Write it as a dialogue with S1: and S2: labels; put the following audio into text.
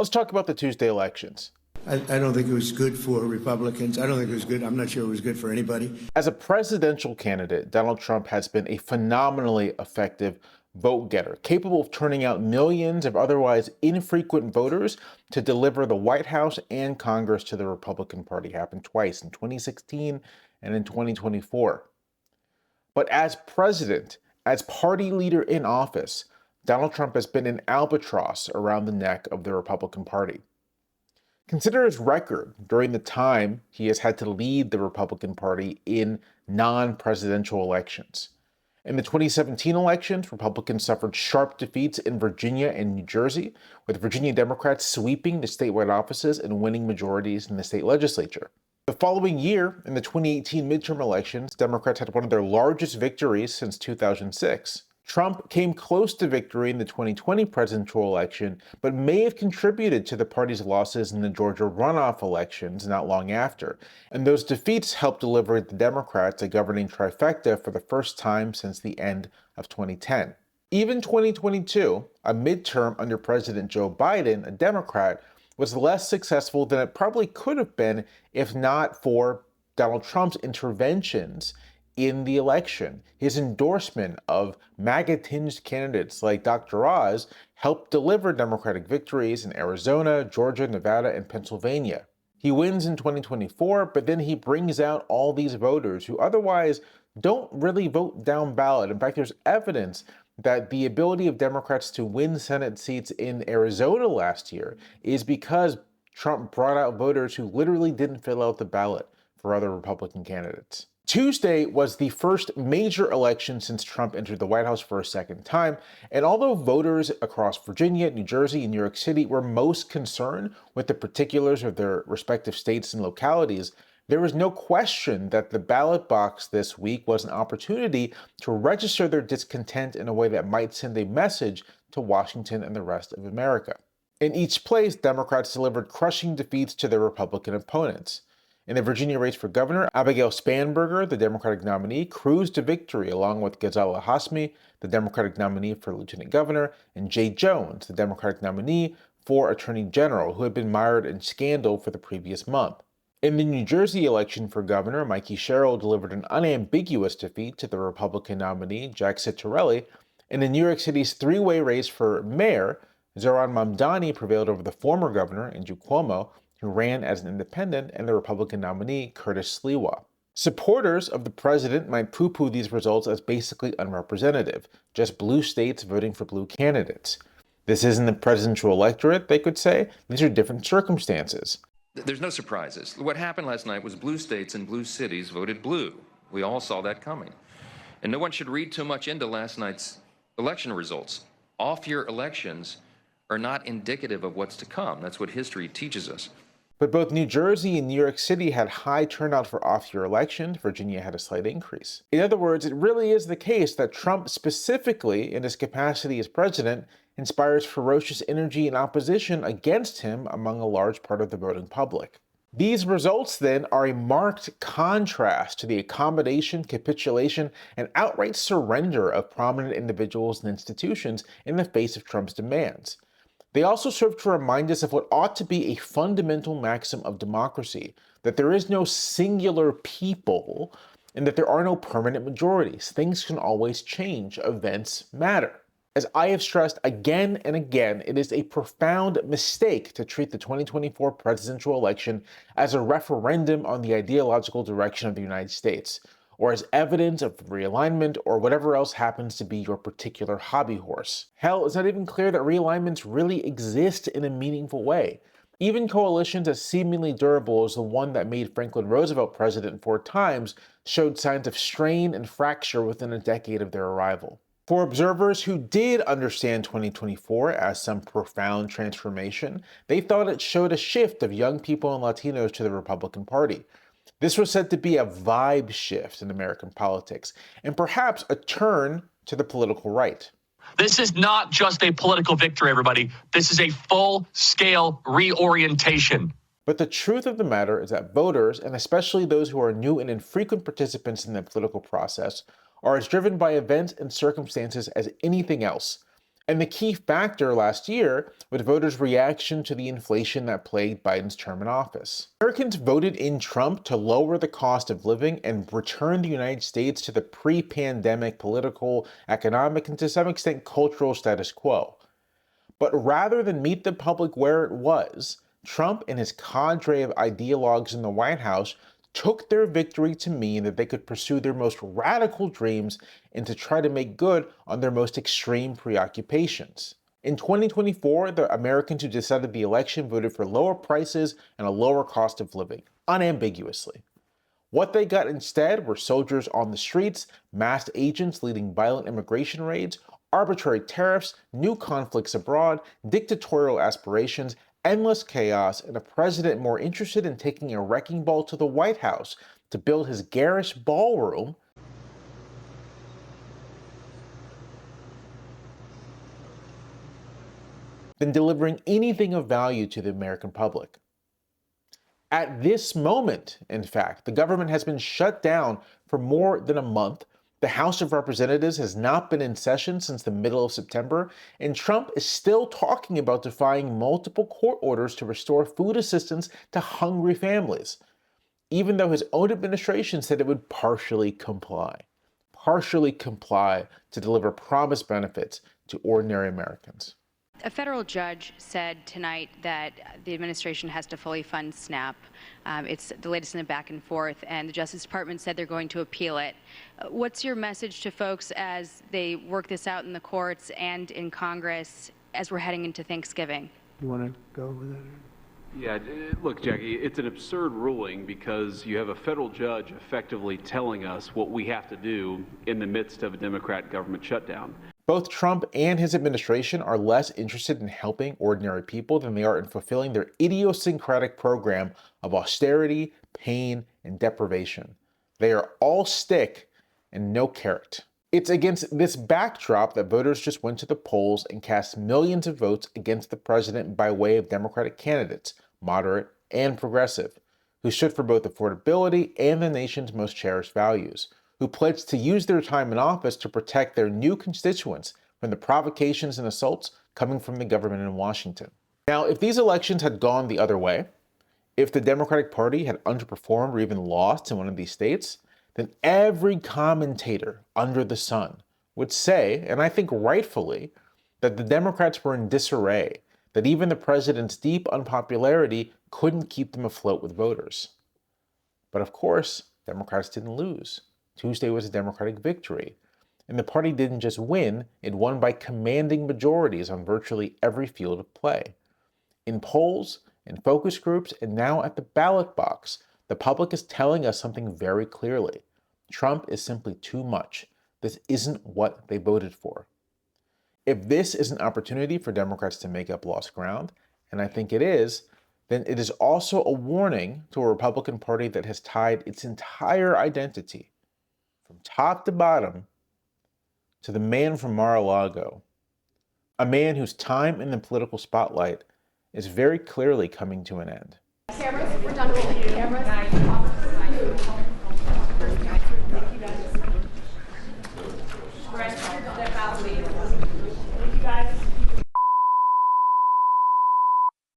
S1: Let's talk about the Tuesday elections.
S2: I don't think it was good for Republicans. I don't think it was good. I'm not sure it was good for anybody.
S1: As a presidential candidate, Donald Trump has been a phenomenally effective vote getter, capable of turning out millions of otherwise infrequent voters to deliver the White House and Congress to the Republican Party. Happened twice, in 2016 and in 2024. But as president, as party leader in office, Donald Trump has been an albatross around the neck of the Republican Party. Consider his record during the time he has had to lead the Republican Party in non-presidential elections. In the 2017 elections, Republicans suffered sharp defeats in Virginia and New Jersey, with Virginia Democrats sweeping the statewide offices and winning majorities in the state legislature. The following year, in the 2018 midterm elections, Democrats had one of their largest victories since 2006. Trump came close to victory in the 2020 presidential election, but may have contributed to the party's losses in the Georgia runoff elections not long after. And those defeats helped deliver the Democrats a governing trifecta for the first time since the end of 2010. Even 2022, a midterm under President Joe Biden, a Democrat, was less successful than it probably could have been if not for Donald Trump's interventions in the election. His endorsement of MAGA-tinged candidates like Dr. Oz helped deliver Democratic victories in Arizona, Georgia, Nevada, and Pennsylvania. He wins in 2024, but then he brings out all these voters who otherwise don't really vote down ballot. In fact, there's evidence that the ability of Democrats to win Senate seats in Arizona last year is because Trump brought out voters who literally didn't fill out the ballot for other Republican candidates. Tuesday was the first major election since Trump entered the White House for a second time, and although voters across Virginia, New Jersey, and New York City were most concerned with the particulars of their respective states and localities, there was no question that the ballot box this week was an opportunity to register their discontent in a way that might send a message to Washington and the rest of America. In each place, Democrats delivered crushing defeats to their Republican opponents. In the Virginia race for governor, Abigail Spanberger, the Democratic nominee, cruised to victory along with Ghazala Hasmi, the Democratic nominee for lieutenant governor, and Jay Jones, the Democratic nominee for attorney general, who had been mired in scandal for the previous month. In the New Jersey election for governor, Mikey Sherrill delivered an unambiguous defeat to the Republican nominee, Jack Ciattarelli. In the New York City's three-way race for mayor, Zohran Mamdani prevailed over the former governor, Andrew Cuomo, who ran as an independent, and the Republican nominee, Curtis Sliwa. Supporters of the president might poo-poo these results as basically unrepresentative, just blue states voting for blue candidates. This isn't the presidential electorate, they could say. These are different circumstances.
S3: There's no surprises. What happened last night was blue states and blue cities voted blue. We all saw that coming. And no one should read too much into last night's election results. Off-year elections are not indicative of what's to come. That's what history teaches us.
S1: But both New Jersey and New York City had high turnout for off-year elections. Virginia had a slight increase. In other words, it really is the case that Trump, specifically in his capacity as president, inspires ferocious energy and opposition against him among a large part of the voting public. These results, then, are a marked contrast to the accommodation, capitulation, and outright surrender of prominent individuals and institutions in the face of Trump's demands. They also serve to remind us of what ought to be a fundamental maxim of democracy, that there is no singular people and that there are no permanent majorities. Things can always change. Events matter. As I have stressed again and again, it is a profound mistake to treat the 2024 presidential election as a referendum on the ideological direction of the United States, or as evidence of realignment, or whatever else happens to be your particular hobby horse. Hell, it's not even clear that realignments really exist in a meaningful way. Even coalitions as seemingly durable as the one that made Franklin Roosevelt president 4 times showed signs of strain and fracture within a decade of their arrival. For observers who did understand 2024 as some profound transformation, they thought it showed a shift of young people and Latinos to the Republican Party. This was said to be a vibe shift in American politics, and perhaps a turn to the political right.
S4: This is not just a political victory, everybody. This is a full-scale reorientation.
S1: But the truth of the matter is that voters, and especially those who are new and infrequent participants in the political process, are as driven by events and circumstances as anything else. And the key factor last year was voters' reaction to the inflation that plagued Biden's term in office. Americans voted in Trump to lower the cost of living and return the United States to the pre-pandemic political, economic, and to some extent cultural status quo. But rather than meet the public where it was, Trump and his cadre of ideologues in the White House took their victory to mean that they could pursue their most radical dreams and to try to make good on their most extreme preoccupations. In 2024, the Americans who decided the election voted for lower prices and a lower cost of living, unambiguously. What they got instead were soldiers on the streets, masked agents leading violent immigration raids, arbitrary tariffs, new conflicts abroad, dictatorial aspirations, endless chaos, and a president more interested in taking a wrecking ball to the White House to build his garish ballroom than delivering anything of value to the American public. At this moment, in fact, the government has been shut down for more than a month. The House of Representatives has not been in session since the middle of September, and Trump is still talking about defying multiple court orders to restore food assistance to hungry families, even though his own administration said it would partially comply to deliver promised benefits to ordinary Americans.
S5: A federal judge said tonight that the administration has to fully fund SNAP. It's the latest in the back and forth, and the Justice Department said they're going to appeal it. What's your message to folks as they work this out in the courts and in Congress as we're heading into Thanksgiving?
S2: You want to go with that?
S6: Yeah, look, Jackie, it's an absurd ruling because you have a federal judge effectively telling us what we have to do in the midst of a Democrat government shutdown.
S1: Both Trump and his administration are less interested in helping ordinary people than they are in fulfilling their idiosyncratic program of austerity, pain, and deprivation. They are all stick and no carrot. It's against this backdrop that voters just went to the polls and cast millions of votes against the president by way of Democratic candidates, moderate and progressive, who stood for both affordability and the nation's most cherished values, who pledged to use their time in office to protect their new constituents from the provocations and assaults coming from the government in Washington. Now, if these elections had gone the other way, if the Democratic Party had underperformed or even lost in one of these states, then every commentator under the sun would say, and I think rightfully, that the Democrats were in disarray, that even the president's deep unpopularity couldn't keep them afloat with voters. But of course, Democrats didn't lose. Tuesday was a Democratic victory. And the party didn't just win, it won by commanding majorities on virtually every field of play. In polls, in focus groups, and now at the ballot box, the public is telling us something very clearly. Trump is simply too much. This isn't what they voted for. If this is an opportunity for Democrats to make up lost ground, and I think it is, then it is also a warning to a Republican Party that has tied its entire identity, from top to bottom, to the man from Mar-a-Lago, a man whose time in the political spotlight is very clearly coming to an end.
S7: Cameras, we're done rolling. Cameras.